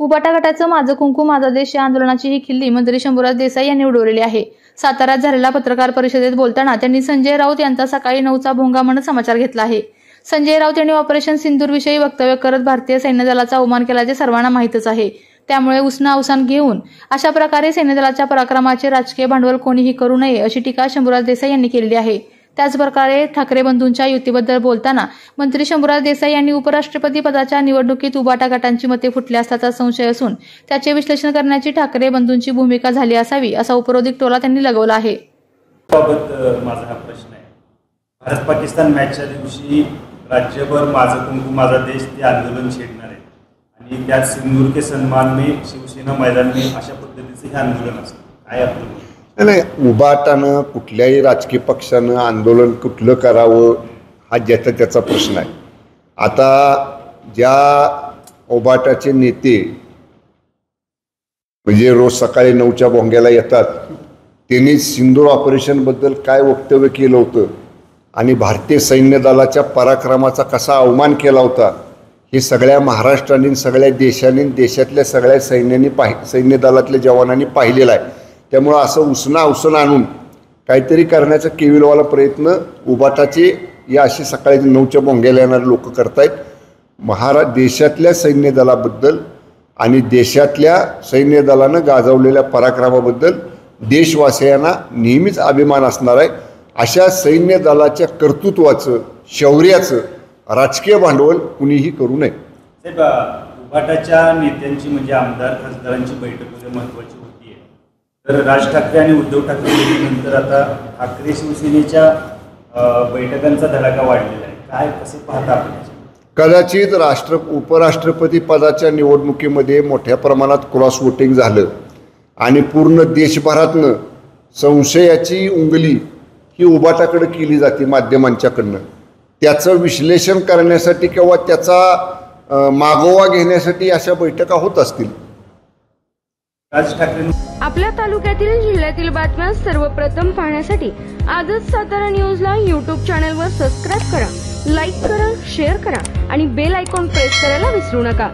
उबाटा गटाचं माझं कुंकू माझा देश या आंदोलनाची ही खिल्ली मंत्री शंभूराज देसाई यांनी उडवलेली आहे। साताऱ्यात झालेल्या पत्रकार परिषदेत बोलताना त्यांनी संजय राऊत यांचा सकाळी 9चा भोंगा म्हणत समाचार घेतला आहे। संजय राऊत यांनी ऑपरेशन सिंदूर विषयी वक्तव्य करत भारतीय सैन्य दलाचा अवमान केल्याचे सर्वांना माहितच आहे। त्यामुळे उसना अवसान घेऊन अशा प्रकारे सैन्य दलाच्या पराक्रमाचे राजकीय भांडवल कोणीही करू नये अशी टीका शंभूराज देसाई यांनी केली आहे। त्याच प्रकारे ठाकरे बंधूंच्या युतीबद्दल बोलताना मंत्री शंभूराज देसाई यांनी उपराष्ट्रपती पदाच्या निवडणुकीत उबाटा गटांची मते फुटली असल्याचा संशय असून त्याचे विश्लेषण करण्याची ठाकरे बंधूंची भूमिका झाली असावी असा उपरोधिक टोला त्यांनी लगावला आहे। माझा हा प्रश्न आहे, भारत पाकिस्तान मॅचच्या दिवशी राज्यभर माझं कुंकू माझा देश ते आंदोलन छेडणार आहे आणि त्यात सिंदूर के सन्मान में शिवसेना मैदान में अशा पद्धतीचं हे आंदोलन असतं। काय आपलं नाही, उबाटानं कुठल्याही राजकीय पक्षानं आंदोलन कुठलं करावं हा ज्याचा त्याचा प्रश्न आहे। आता ज्या उबाटाचे नेते म्हणजे रोज सकाळी 9च्या भोंग्याला येतात त्यांनी सिंदूर ऑपरेशनबद्दल काय वक्तव्य केलं होतं आणि भारतीय सैन्य दलाच्या पराक्रमाचा कसा अवमान केला होता हे सगळ्या महाराष्ट्राने सगळ्या देशांनी देशातल्या सगळ्या सैन्य दलातल्या जवानांनी पाहिलेलं आहे। त्यामुळं असं उसना अवसन आणून काहीतरी करण्याचा केविलवाला प्रयत्न उबाटाचे या अशी सकाळी 9च्या भोंग्याला येणारे लोक करतायत। देशातल्या सैन्य दलाबद्दल आणि देशातल्या सैन्य दलानं गाजवलेल्या पराक्रमाबद्दल देशवासियांना नेहमीच अभिमान असणार आहे। अशा सैन्य दलाच्या कर्तृत्वाचं शौर्याचं राजकीय भांडवल कुणीही करू नये। साहेब, उबाटाच्या नेत्यांची म्हणजे आमदार खासदारांची बैठक वगैरे महत्त्वाची होती आहे, तर राज ठाकरे आणि उद्धव ठाकरे नंतर आता ठाकरे शिवसेनेच्या बैठकांचा धडाका वाढलेला आहे। काय कसे पाहता आपण? कदाचित उपराष्ट्रपती पदाच्या निवडणुकीमध्ये मोठ्या प्रमाणात क्रॉस वोटिंग झालं आणि पूर्ण देशभरातनं संशयाची उंगली ही उबाटाकडे केली जाते माध्यमांच्याकडनं। त्याचं विश्लेषण करण्यासाठी किंवा त्याचा मागोवा घेण्यासाठी अशा बैठका होत असतील। राज ठाकरे आपल्या तालुक्यातील जिल्ह्यातील बातम्या सर्वप्रथम पाहण्यासाठी आजच सातारा न्यूजला YouTube चॅनलवर सबस्क्राइब करा, लाईक करा, शेअर करा आणि बेल आयकॉन प्रेस करायला विसरू नका।